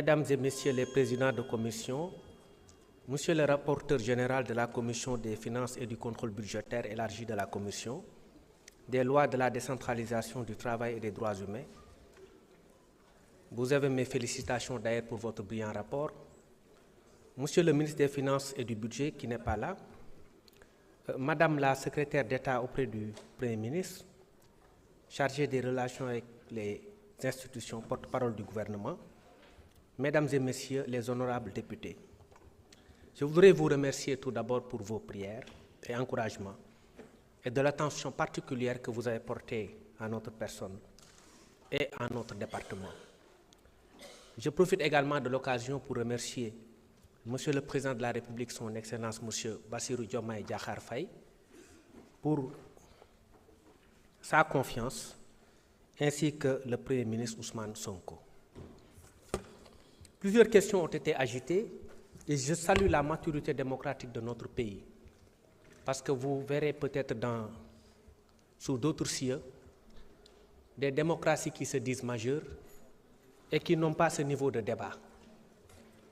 Mesdames et Messieurs les présidents de commission, Monsieur le rapporteur général de la Commission des finances et du contrôle budgétaire élargi de la Commission, des lois de la décentralisation du travail et des droits humains, vous avez mes félicitations d'ailleurs pour votre brillant rapport. Monsieur le ministre des Finances et du Budget qui n'est pas là, Madame la secrétaire d'État auprès du Premier ministre, chargée des relations avec les institutions porte-parole du gouvernement, Mesdames et Messieurs les honorables députés, je voudrais vous remercier tout d'abord pour vos prières et encouragements et de l'attention particulière que vous avez portée à notre personne et à notre département. Je profite également de l'occasion pour remercier Monsieur le Président de la République, son Excellence Monsieur Bassirou Diomaye Diakhar Faye, pour sa confiance, ainsi que le Premier ministre Ousmane Sonko. Plusieurs questions ont été agitées et je salue la maturité démocratique de notre pays, parce que vous verrez peut-être sous d'autres cieux des démocraties qui se disent majeures et qui n'ont pas ce niveau de débat.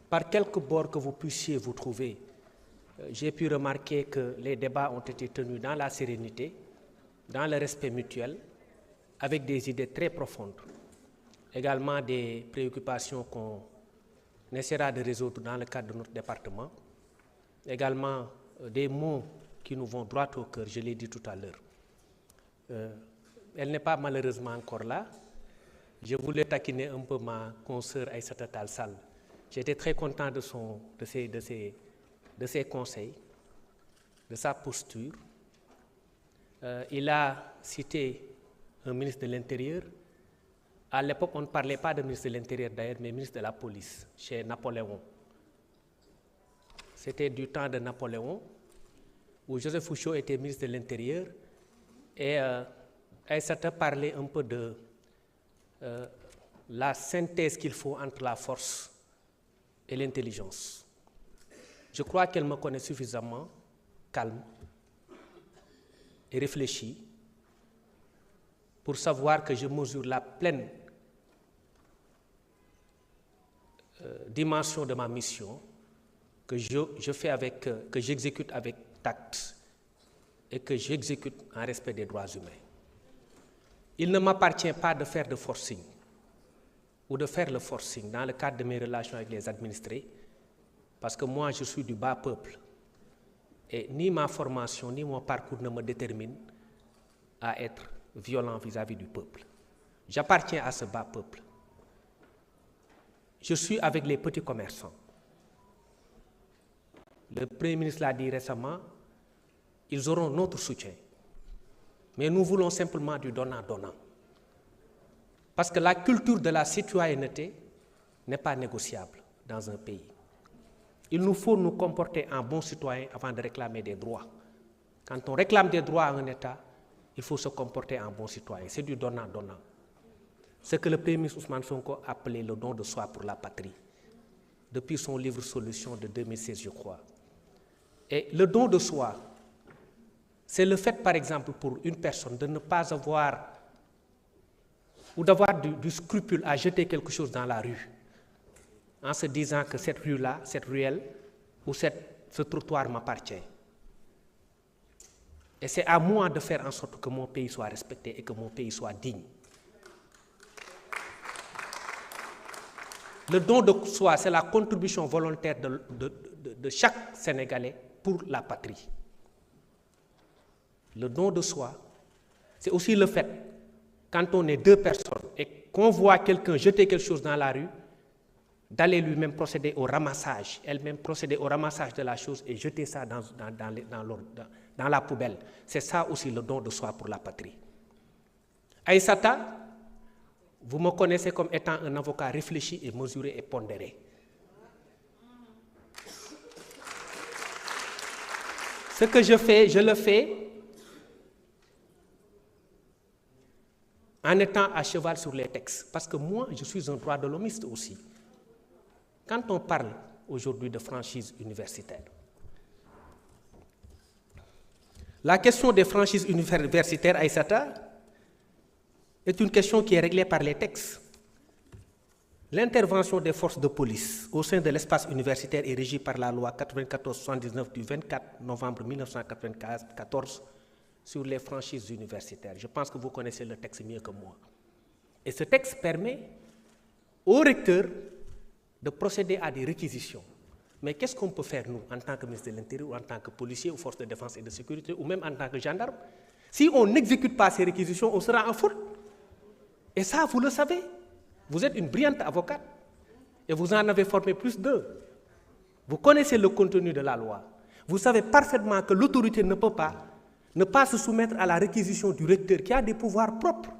Par quelque bord que vous puissiez vous trouver, j'ai pu remarquer que les débats ont été tenus dans la sérénité, dans le respect mutuel, avec des idées très profondes, également des préoccupations qu'on essaiera de résoudre dans le cadre de notre département, également des mots qui nous vont droit au cœur, je l'ai dit tout à l'heure. Elle n'est pas malheureusement encore là. Je voulais taquiner un peu ma consoeur Aïssata Tall Sall. J'étais très content de ses conseils, de sa posture. Il a cité un ministre de l'Intérieur. À l'époque, on ne parlait pas de ministre de l'Intérieur d'ailleurs, mais ministre de la Police, chez Napoléon. C'était du temps de Napoléon, où Joseph Fouchot était ministre de l'Intérieur, et Aïssata parlait un peu de la synthèse qu'il faut entre la force et l'intelligence. Je crois qu'elle me connaît suffisamment calme et réfléchie pour savoir que je mesure la pleine dimension de ma mission, que j'exécute avec tact et que j'exécute en respect des droits humains. Il ne m'appartient pas de faire de forcing ou de faire le forcing dans le cadre de mes relations avec les administrés, parce que moi je suis du bas peuple et ni ma formation ni mon parcours ne me déterminent à être violent vis-à-vis du peuple. J'appartiens à ce bas peuple. Je suis avec les petits commerçants. Le Premier ministre l'a dit récemment, ils auront notre soutien. Mais nous voulons simplement du donnant-donnant. Parce que la culture de la citoyenneté n'est pas négociable dans un pays. Il nous faut nous comporter en bons citoyens avant de réclamer des droits. Quand on réclame des droits à un État, il faut se comporter en bon citoyen. C'est du donnant-donnant. Ce que le Premier ministre Ousmane Sonko appelait le don de soi pour la patrie, depuis son livre Solutions de 2016, je crois. Et le don de soi, c'est le fait, par exemple, pour une personne de ne pas avoir ou d'avoir du scrupule à jeter quelque chose dans la rue, en se disant que cette rue-là, cette ruelle ou ce trottoir m'appartient. Et c'est à moi de faire en sorte que mon pays soit respecté et que mon pays soit digne. Le don de soi, c'est la contribution volontaire de chaque Sénégalais pour la patrie. Le don de soi, c'est aussi le fait, quand on est deux personnes et qu'on voit quelqu'un jeter quelque chose dans la rue, d'aller lui-même procéder au ramassage, elle-même procéder au ramassage de la chose et jeter ça dans la poubelle. C'est ça aussi le don de soi pour la patrie. Aïssata, vous me connaissez comme étant un avocat réfléchi et mesuré et pondéré. Ce que je fais, je le fais en étant à cheval sur les textes. Parce que moi, je suis un droit de l'homiste aussi. Quand on parle aujourd'hui de franchise universitaire, la question des franchises universitaires, Aïssata, est une question qui est réglée par les textes. L'intervention des forces de police au sein de l'espace universitaire est régie par la loi 94/79 du 24 novembre 1994 sur les franchises universitaires. Je pense que vous connaissez le texte mieux que moi. Et ce texte permet au recteur de procéder à des réquisitions. Mais qu'est-ce qu'on peut faire, nous, en tant que ministre de l'Intérieur, ou en tant que policier, ou force de défense et de sécurité, ou même en tant que gendarme? Si on n'exécute pas ces réquisitions, on sera en faute. Et ça, vous le savez. Vous êtes une brillante avocate. Et vous en avez formé plus d'eux. Vous connaissez le contenu de la loi. Vous savez parfaitement que l'autorité ne peut pas ne pas se soumettre à la réquisition du recteur qui a des pouvoirs propres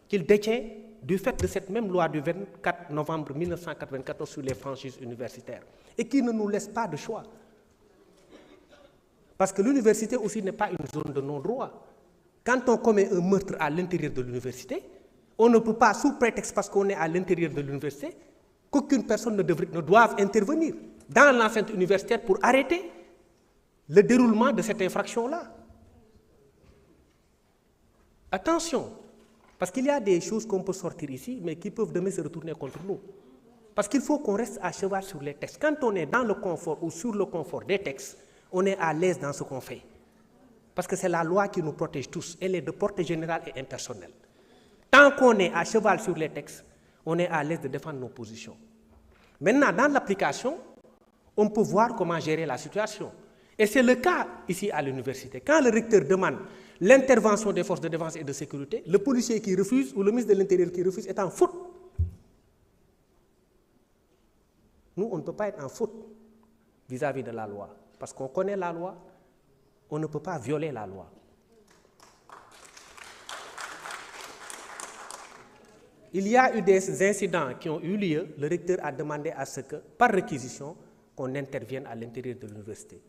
qu'il détient du fait de cette même loi du 24 novembre 1994 sur les franchises universitaires et qui ne nous laisse pas de choix. Parce que l'université aussi n'est pas une zone de non-droit. Quand on commet un meurtre à l'intérieur de l'université, on ne peut pas, sous prétexte parce qu'on est à l'intérieur de l'université, qu'aucune personne ne doive intervenir dans l'enceinte universitaire pour arrêter le déroulement de cette infraction-là. Attention, parce qu'il y a des choses qu'on peut sortir ici, mais qui peuvent demain se retourner contre nous. Parce qu'il faut qu'on reste à cheval sur les textes. Quand on est dans le confort ou sur le confort des textes, on est à l'aise dans ce qu'on fait. Parce que c'est la loi qui nous protège tous. Elle est de portée générale et impersonnelle. Tant qu'on est à cheval sur les textes, on est à l'aise de défendre nos positions. Maintenant, dans l'application, on peut voir comment gérer la situation. Et c'est le cas ici à l'université. Quand le recteur demande l'intervention des forces de défense et de sécurité, le policier qui refuse ou le ministre de l'Intérieur qui refuse est en faute. Nous, on ne peut pas être en faute vis-à-vis de la loi. Parce qu'on connaît la loi, on ne peut pas violer la loi. Il y a eu des incidents qui ont eu lieu. Le recteur a demandé à ce que, par réquisition, qu'on intervienne à l'intérieur de l'université.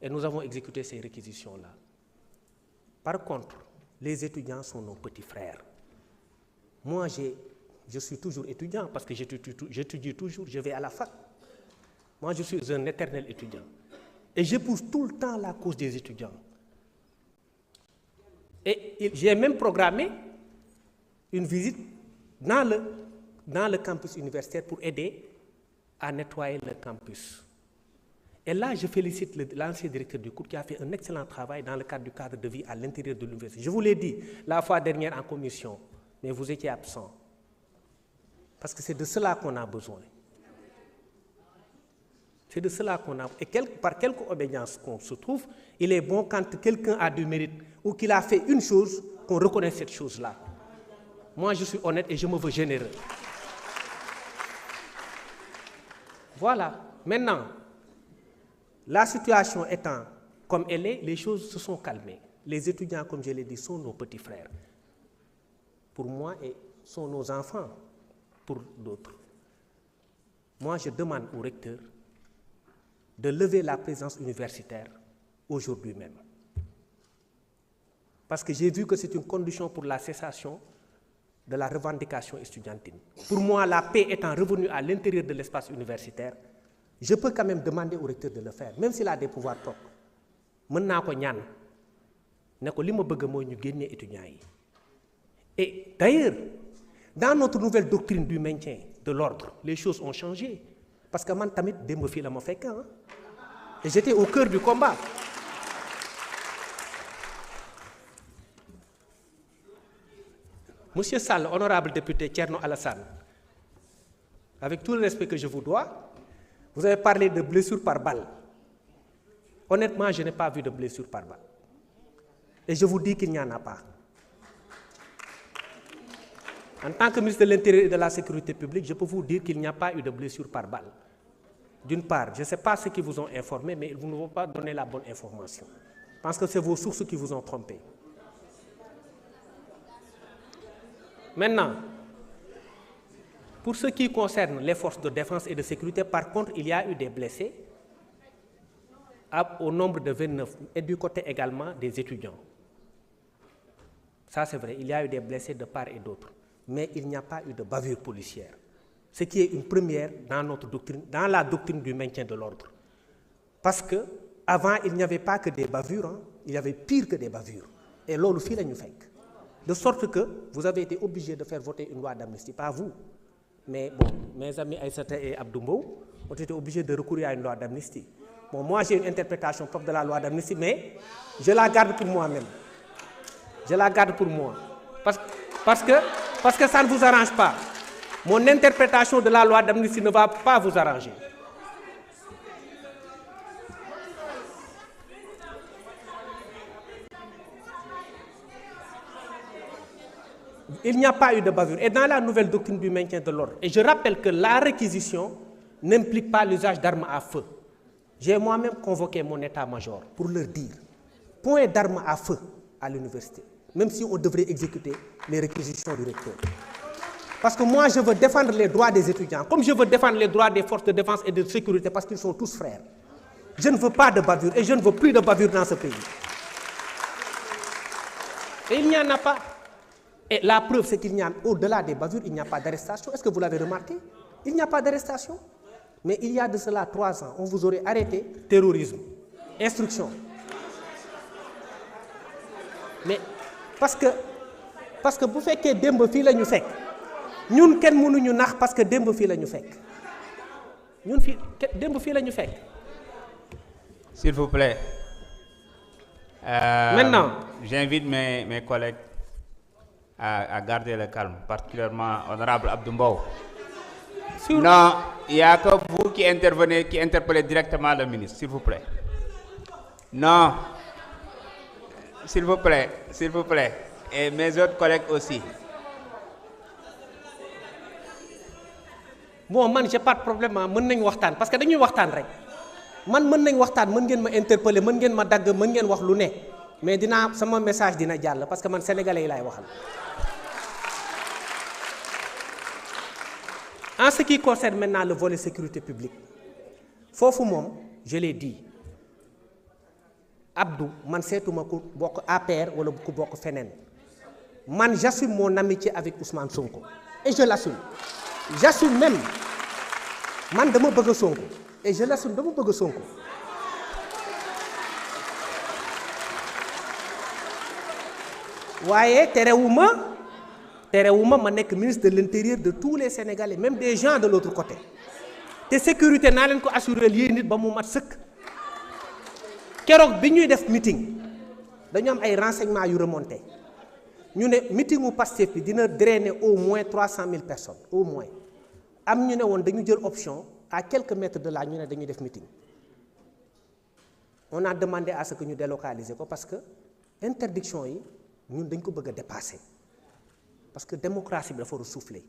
Et nous avons exécuté ces réquisitions-là. Par contre, les étudiants sont nos petits frères. Moi, je suis toujours étudiant parce que j'étudie toujours, je vais à la fac. Moi, je suis un éternel étudiant. Et j'épouse tout le temps la cause des étudiants. Et j'ai même programmé une visite dans le campus universitaire pour aider à nettoyer le campus. Et là, je félicite l'ancien directeur du cours qui a fait un excellent travail dans le cadre de vie à l'intérieur de l'université. Je vous l'ai dit la fois dernière en commission, mais vous étiez absent. Parce que c'est de cela qu'on a besoin. C'est de cela qu'on a. Et par quelque obédience qu'on se trouve, il est bon quand quelqu'un a du mérite ou qu'il a fait une chose, qu'on reconnaisse cette chose-là. Moi, je suis honnête et je me veux généreux. Voilà. Maintenant, la situation étant comme elle est, les choses se sont calmées. Les étudiants, comme je l'ai dit, sont nos petits frères. Pour moi, et sont nos enfants pour d'autres. Moi, je demande au recteur de lever la présence universitaire aujourd'hui même. Parce que j'ai vu que c'est une condition pour la cessation de la revendication estudiantine. Pour moi, la paix étant revenue à l'intérieur de l'espace universitaire, je peux quand même demander au recteur de le faire, même s'il a des pouvoirs propres. Et d'ailleurs, dans notre nouvelle doctrine du maintien de l'ordre, les choses ont changé. Parce que man tamit démb fii la ma fekk hein. Et j'étais au cœur du combat. Monsieur Sall, honorable député Thierno Alassane, avec tout le respect que je vous dois, vous avez parlé de blessures par balle. Honnêtement, je n'ai pas vu de blessures par balle. Et je vous dis qu'il n'y en a pas. En tant que ministre de l'Intérieur et de la Sécurité publique, je peux vous dire qu'il n'y a pas eu de blessure par balle. D'une part, je ne sais pas ceux qui vous ont informé, mais ils ne vont pas donner la bonne information. Je pense que c'est vos sources qui vous ont trompé. Maintenant, pour ce qui concerne les forces de défense et de sécurité, par contre, il y a eu des blessés au nombre de 29 et du côté également des étudiants. Ça, c'est vrai, il y a eu des blessés de part et d'autre. Mais il n'y a pas eu de bavure policière. Ce qui est une première dans notre doctrine, dans la doctrine du maintien de l'ordre. Parce qu'avant, il n'y avait pas que des bavures, hein, il y avait pire que des bavures. Et là, le fil est nous fait. De sorte que vous avez été obligé de faire voter une loi d'amnistie, pas vous. Mais bon, mes amis Aïssata et Abdou Mbow ont été obligés de recourir à une loi d'amnistie. Bon, moi j'ai une interprétation propre de la loi d'amnistie, mais je la garde pour moi-même. Je la garde pour moi. Parce que ça ne vous arrange pas. Mon interprétation de la loi d'amnistie ne va pas vous arranger. Il n'y a pas eu de bavure. Et dans la nouvelle doctrine du maintien de l'ordre, et je rappelle que la réquisition n'implique pas l'usage d'armes à feu. J'ai moi-même convoqué mon état-major pour leur dire, point d'armes à feu à l'université, même si on devrait exécuter les réquisitions du recteur. Parce que moi, je veux défendre les droits des étudiants, comme je veux défendre les droits des forces de défense et de sécurité, parce qu'ils sont tous frères. Je ne veux pas de bavure, et je ne veux plus de bavure dans ce pays. Et il n'y en a pas. Et la preuve, c'est qu'il n'y a, au-delà des bavures, il n'y a pas d'arrestation. Est-ce que vous l'avez remarqué? Il n'y a pas d'arrestation. Mais il y a de cela 3 ans, on vous aurait arrêté terrorisme, instruction. Mais parce que bu fekkee démb fii la ñu fekk ñun kenn mënuñu nax parce que démb fii la ñu fekk ñun fii démb fii la ñu fekk. S'il vous plaît. Maintenant, j'invite mes collègues à garder le calme, particulièrement honorable Abdou Mbow. Non, il n'y a que vous qui intervenez, qui interpellez directement le ministre, s'il vous plaît. Non, s'il vous plaît, et mes autres collègues aussi. Bon, man j'ai pas de problème, mën nañ waxtaan parce que dañuy waxtaan rek man mën nañ waxtaan, mën ngeen ma interpeller, mën ngeen ma dagg, mën ngeen wax lu ne, mais sama message dina jàll parce que man sénégalais yi laay waxal. En ce qui concerne maintenant le volet sécurité publique, foofu moom je l'ai dit Abdou man seetuma ku bokk APR wala ku bokk feneen man j'assume mon amitié avec Ousmane Sonko et je l'assume. J'assume même man dama bëgg Sonko et je l'assume, dama bëgg Sonko. waaye terewuma ma nekk ministre de l'intérieur de tous les Sénégalais, même des gens de l'autre côté. te sécurité naa leen ko assurer yéen nit ba mu mat sëkk. keroog bi ñuy def meeting dañu am ay renseignements yu remonté ñu ne meetingu Pastef bi dina drainer au moins 300 000 personnes au moins. am ñu ne woon dañu jël option à quelques mètres de là ñu ne dañuy def meeting. On a demandé à ce que ñu délocaliser ko parce que interdiction yi ñun dañ ko bëgg a dépasser parce que démocratie bi dafa war a souffler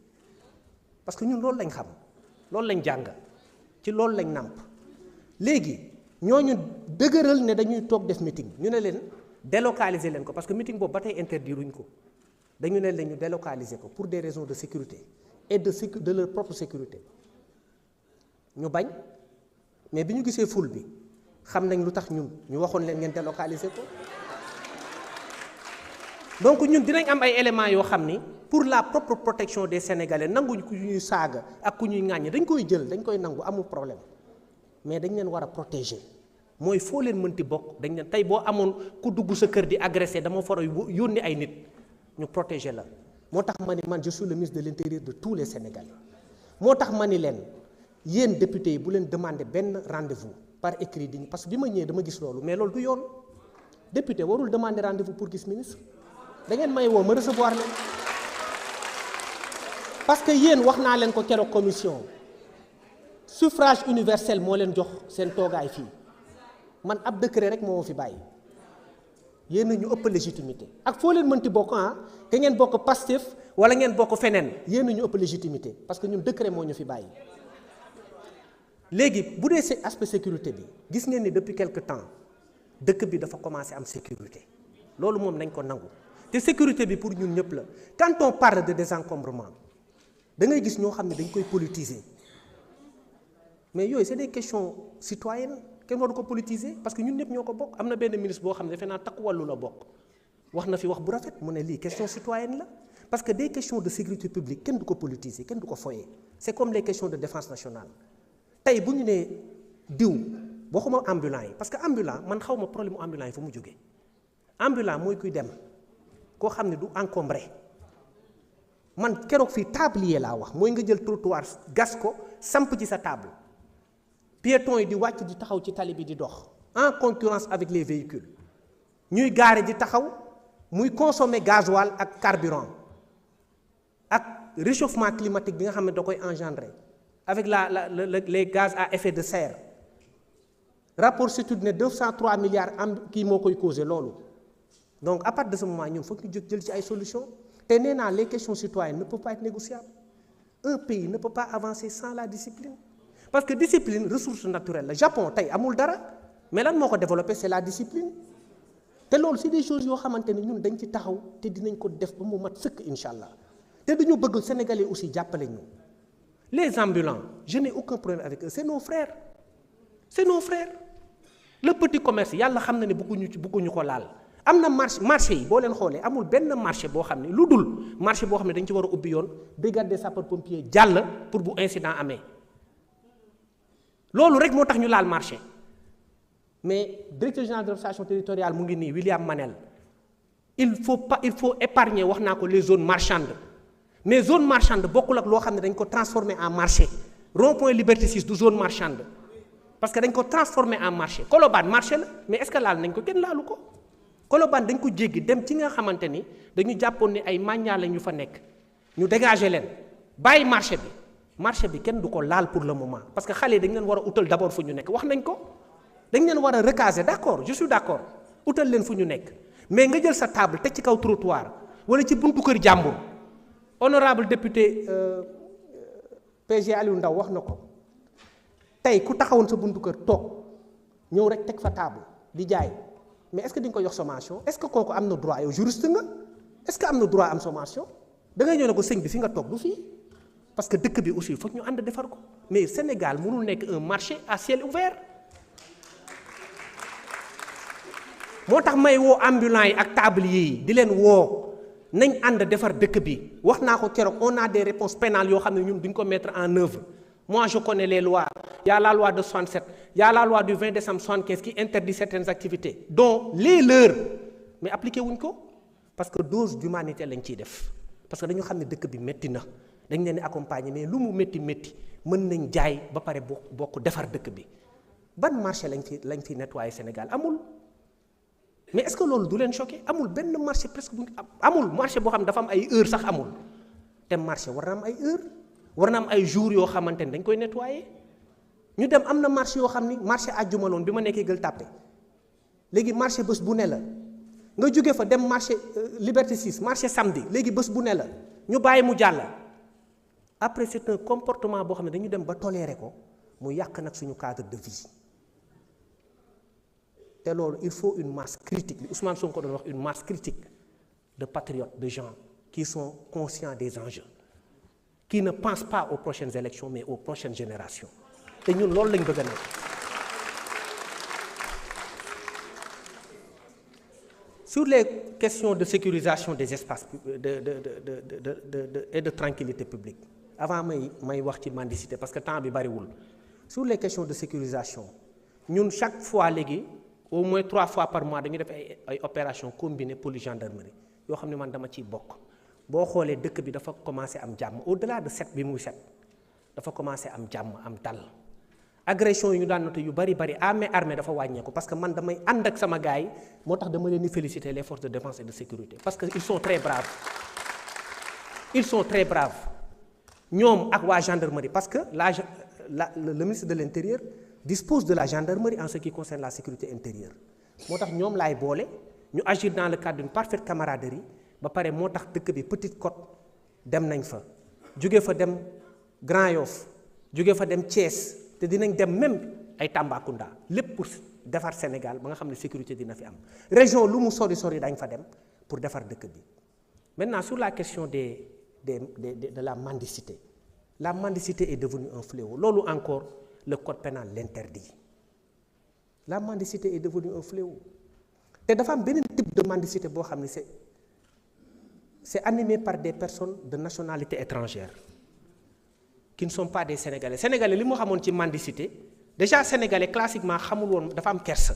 parce que ñun loolu lañ xam loolu lañ jàng ci loolu lañ nàmp. léegi ñooñu dëgëral ne dañuy toog def meeting ñu ne leen délocaliser leen ko parce que meeting boobu ba tey interdiruñ ko dañu ne leen ñu délocaliser ko pour des raisons de sécurité et de leur propre sécurité. ñu bañ mais bi ñu gisee foule bi xam nañ lu tax ñun ñu waxoon leen ngeen délocaliser ko. donc ñun dinañ am ay éléments yoo xam ni pour la propre protection des Sénégalais nanguñ ku ñuy saaga ak ku ñuy ŋàññi dañ koy jël dañ koy nangu amul problème mais dañ leen war a protéger mooy foo leen mënti bokk dañ leen tey boo amoon ku dugg sa kër di agressé dama fara yónni ay nit ñu protéger la. moo tax ma ni man je suis le ministre de l'intérieur de tous les Sénégalais moo tax ma ni leen yéen député yi bu leen demander benn rendez-vous par écrit di parce que bi ma ñëwee dama gis loolu mais loolu du yoon député warul demander rendez-vous pour gis ministre da ngeen may woo ma recevoir leen parce que yéen wax naa leen ko keroog commission suffrage universel moo leen jox seen toogaay fii man ab décret rek moo fi bàyyi yéen ñu ëpp légitimité ak foo leen mënti bokk te ngeen bokk Pastef wala ngeen bokk feneen yéen ñu ëpp légitimité parce que ñun décret moo ñu fi bàyyi. léegi bu dee aspect sécurité bi gis ngeen ni depuis quelque temps dëkk bi dafa commencé am sécurité loolu moom nañ ko nangu te sécurité bi pour ñun ñëpp la quand on parle de désencombrement da ngay gis ñoo xam ne dañ koy politiser mais yooyu c'est des questions citoyennes kenn waru ko politiser parce que ñun ñëpp ñoo ko bokk. am na benn ministre boo xam ne defe naa takku wàllu la bokk wax na fi wax bu rafet mu ne lii question citoyenne la parce que des questions de sécurité publique kenn du ko politiser kenn du ko foyer c'est comme les questions de défense nationale. tey bu ñu nee diw waxuma ambulant yi parce que ambulant man xaw ma problème mu ambulant yi fu mu jógee ambulant mooy kuy dem koo xam ne du encombré man keroog fii tablier laa wax mooy nga jël trottoir gas ko samp ci sa table piétons yi di wàcc di taxaw ci tali bi di dox en concurrence avec les véhicules ñuy gaare di taxaw muy consommer gasoil ak carburant ak réchauffement climatique bi nga xam ne da koy engendrer avec les gaz à effet de serre rapport CETUD ne 203 milliards am kii moo koy causé loolu donc à partir de ce moment ñun foog ñu jóg jël ci ay solutions te nee naa les questions citoyennes ne peuvent pas être négociables un pays ne peut pas avancer sans la discipline parce que discipline ressource naturelle la Japon tey amul dara mais lan moo ko développé c'est la discipline te loolu c'est des choses yoo xamante ne ñun dañ ci taxaw te dinañ ko def ba mu mat sëkk incha allah te dañu bëgg Sénégalais aussi jàppale ñu les ambulants je n'ai aucun problème avec eux c'est nos frères le petit commerce yàlla xam na ne bëgguñu ko laal am na marché yi boo leen xoolee amul benn marché boo xam ne lu dul marché boo xam ne dañ ci war a ubbi yoon brigade des sapeurs-pompiers jàll pour bu incident amee loolu rek moo tax ñu laal marché mais directeur général de l'administration territoriale mu ngi nii William Manel il faut épargner wax naa ko les zones marchandes mais zone marchande bokkul ak loo xam ne dañ ko transformer en marché rond-point Liberté 6 du zone marchande parce que dañ ko transformer en marché Colobane marché la mais est-ce que laal nañ ko kenn laalu ko Colobane dañ ko jéggi dem ci nga xamante ni dañu jàppoon ne ay màññaa la ñu fa nekk ñu dégager leen bàyyi marché bi kenn du ko laal pour le moment parce que xale yi dañ leen war a utal d'abord fu ñu nekk wax nañ ko dañ leen war a recaser d'accord je suis d'accord utal leen fu ñu nekk mais nga jël sa table teg ci kaw trottoir wala ci buntu kër jàmbur honorable député PG Aliou Ndao wax na ko tey ku taxawoon sa buntu kër toog ñëw rek teg fa table di jaay mais est-ce que di nga ko jox sommation est-ce que kooku am na droit yow juriste nga est-ce que am na droit am sommation da ngay ñëw ne ko sëñ bi fi nga toog du fii parce que dëkk bi aussi foog ñu ànd defar ko mais Sénégal mënul nekk un marché à ciel ouvert moo tax may woo ambulants yi ak tabliers yi di leen woo nañ ànd defar dëkk bi wax naa ko keroog on a des réponses pénales yoo xam ne ñun duñ ko mettre en œuvre moi je connais les lois il y a la loi de 67 il y a la loi du 20 décembre 75 qui interdit certaines activités dont les leurs mais appliqué wuñ ko parce que dose d'humanité lañ ciy def parce que dañu xam ne dëkk bi métti na dañ leen di accompagner mais lu mu métti mën nañ jaay ba pare bokk defar dëkk bi ban marché lañ fi nettoyer Sénégal amul mais est-ce que loolu du leen choqué amul benn marché presque bu amul marché boo xam ne dafa am ay heure sax amul te marché war na am ay heure war na am ay jours yoo xamante ni dañ koy nettoyer ñu dem am na marché yoo xam ni marché àjjuma loon bi ma nekkee Gueule Tapée léegi marché bés bu ne la nga jóge fa dem marché Liberté 6 marché samedi léegi bés bu ne la ñu bàyyi mu jàll après c'est un comportement boo xam ne dañu dem ba tolérer ko mu yàq nag suñu cadre de vie te loolu il faut une masse critique li Ousmane Sonko doon wax une masse critique de patriotes de gens qui sont conscients des enjeux qui ne pensent pas aux prochaines élections mais aux prochaines générations te ñun loolu lañ bëgg a nekk sur les questions de sécurisation des espaces et de tranquillité publique avant may wax ci mendicité parce que temps bi bariwul sur les questions de sécurisation ñun chaque fois léegi au moins 3 fois par mois dañuy def ay opérations combinées police gendarmerie yoo xam ne man dama ciy bokk boo xoolee dëkk bi dafa commencé am jàmm au-delà de set bi muy set dafa commencé am jàmm am dal agression yi ñu daan noté yu bari armée dafa wàññeeku parce que man damay ànd ak sama gars yi moo tax dama leen di féliciter les forces de défense et de sécurité parce que ils sont très braves ñoom ak waa gendarmerie parce que le ministre de l'intérieur dispose de la gendarmerie en ce qui concerne la sécurité intérieure moo tax ñoom laay boole ñu agir dans le cadre d'une parfaite camaraderie ba pare moo tax dëkk bi Petite Côte dem nañ fa jóge fa dem Grand Yoff jóge fa dem Thiès te dinañ dem même ay Tambacounda lépp pour defar Sénégal ba nga xam ne sécurité dina fi am région lu mu sori dañ fa dem pour defar dëkk bi maintenant sur la question de la mendicité est devenue un fléau loolu encore le code pénal l'interdit la mendicité est devenue un fléau te dafa am beneen type de mendicité boo xam ne c'est animé par des personnes de nationalité étrangère qui ne sont pas des sénégalais li mu xamoon ci mendicité déjà sénégalais classiquement xamul woon dafa am kersa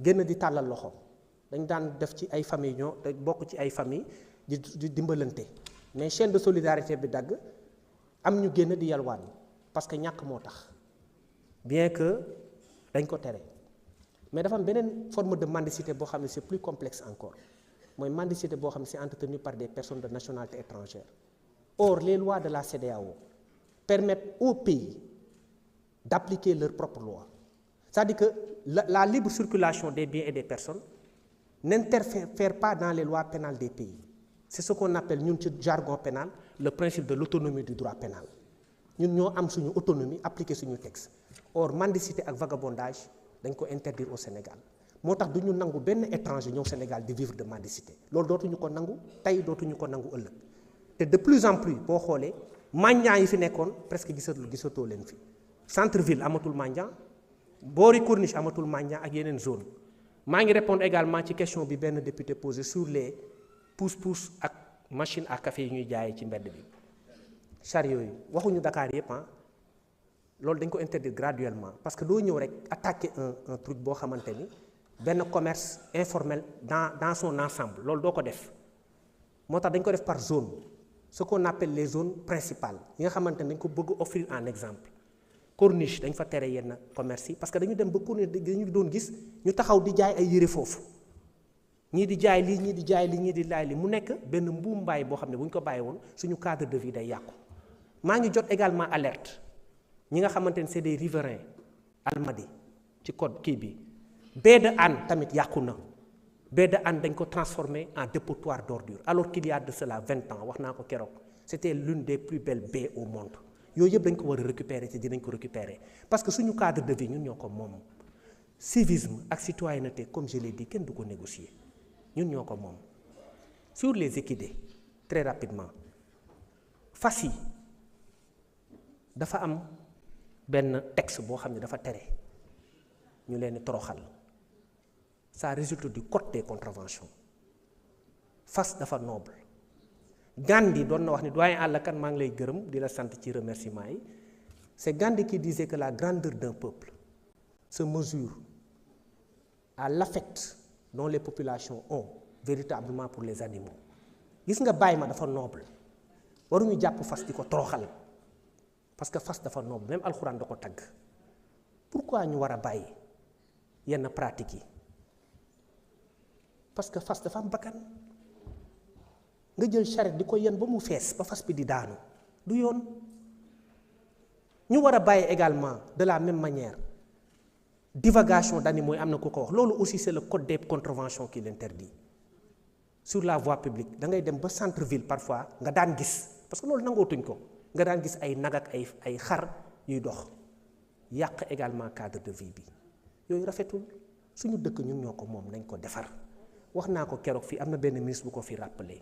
génn di tàllal loxo dañ daan def ci ay famille ñoo bokk ci ay famille di dimbalante mais chaîne de solidarité bi dagg am ñu génn di yalwaan parce que ñàkk moo tax bien que dañ ko tere mais dafa am beneen forme de mendicité boo xam ne c'est plus complexe encore mooy mendicité boo xam ne c'est entretenu par des personnes de nationalité étrangère. Or les lois de la CEDEAO permettent aux pays d'appliquer leurs propres lois. C'est-à-dire que la libre circulation des biens et des personnes n'interfère pas dans les lois pénales des pays. C'est ce qu'on appelle, ñun ci jargon pénal, le principe de l'autonomie du droit pénal. Ñun ñoo am suñu autonomie appliquer suñu texte. Or mendicité ak vagabondage dañ ko interdire au Sénégal. moo tax du ñu nangu benn étranger ñëw Sénégal di vivre de mendicité loolu dootuñu ko nangu tey dootuñu ko nangu ëllëg te de plus en plus boo xoolee mendiants yi fi nekkoon presque gisatoo leen fi centre ville amatul mendiant boori corniche amatul mendiant ak yeneen zone maa ngi répondre également ci question bi benn député posé sur les pousse-pousse ak machine à café yi ñuy jaayee ci mbedd bi chariot yi waxuñu Dakar yëpp loolu dañ ko interdire graduellement parce que doo ñëw rek attaquer un truc boo xamante ni benn commerce informel dans son ensemble loolu doo ko def moo tax dañ ko def par zone ce qu'on appelle les zones principales yi nga xamante ni dañ ko bëgg offrir en exemple corniche dañ fa tere yenn commerce yi parce que dañu dem ba corniche dañu doon gis ñu taxaw di jaay ay yére foofu ñii di jaay lii ñii di jaay lii ñii di jaay lii mu nekk benn mbuum mbaay boo xam ne bu ñu ko bàyyi woon suñu cadre de vie day yàqu maa ngi jot également alerte ñi nga xamante ne c'est des riverains Almadies ci code kii bi baie de Hann tamit yàqu na baie de Hann dañ ko transformé en dépotoir d'ordures alors qu'il y a de cela 20 ans wax naa ko keroog c'était l'une des plus belles baies au monde yooyu yëpp dañ ko war a récupérer te dinañ ko récupérer parce que suñu cadre de vie ñun ñoo ko moom civisme ak citoyenneté comme je l'ai dit kenn du ko négocier ñun ñoo ko moom sur les équidés très rapidement fas yi dafa am benn texte boo xam ne dafa tere ñu leen toroxal ça résulte du code des contraventions fas dafa noble Gandhi doon na wax ni doyen Alla Kane maa ngi lay gërëm di la sant ci remerciement yi c'est Gandhi qui disait que la grandeur d'un peuple se mesure à l'affect dont les populations ont véritablement pour les animaux gis nga bàyyi ma dafa noble waruñu jàpp fas di ko toroxal parce que fas dafa noble même alxuraan da ko tagg pourquoi ñu war a bàyyi yenn pratiques yi parce que fas dafa am bakkan nga jël charrette di ko yen ba mu fees ba fas bi di daanu du yoon ñu war a bàyyi également de la même manière divagation d'animaux yi am na ku ko wax loolu aussi c'est le code des contraventions qui l'interdit sur la voie publique da ngay dem ba centre-ville parfois nga daan gis parce que loolu nangootuñ ko nga daan gis ay nag ak ay xar yuy dox yàq également cadre de vie bi yooyu rafetul suñu dëkk ñun ñoo ko moom nañ ko defar wax naa ko keroog fii am na benn ministre bu ko fi rappelé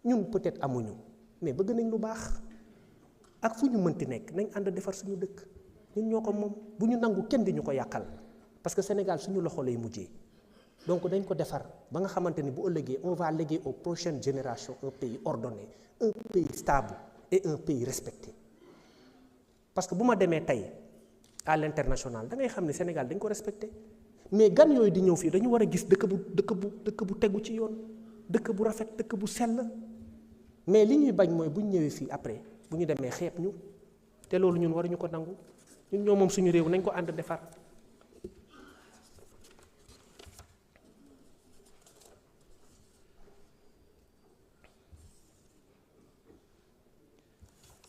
ñun peut-être amuñu mais bëgg nañ lu baax ak fu ñu mënti nekk nañ ànd defar suñu dëkk ñun ñoo ko moom bu ñu nangu kenn di ñu ko yàqal parce que Sénégal suñu loxo lay mujjee donc dañ ko defar ba nga xamante ni bu ëllëgee on va léguer aux prochaines générations un pays ordonné un pays stable et un pays respecté parce que bu ma demee tey à l'international da ngay xam ne Sénégal dañ ko respecté mais gan yooyu di ñëw fii dañu war a gis dëkk bu tegu ci yoon dëkk bu rafet dëkk bu sell mais li ñuy bañ mooy bu ñu ñëwee fii après bu ñu demee xeeb ñu te loolu ñun waruñu ko nangu ñun ñoo moom suñu réew nañ ko ànd defar.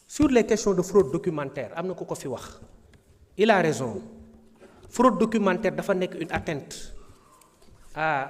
Sur les questions de fraude documentaire am na ku ko fi wax il a raison fraude documentaire dafa nekk une atteinte à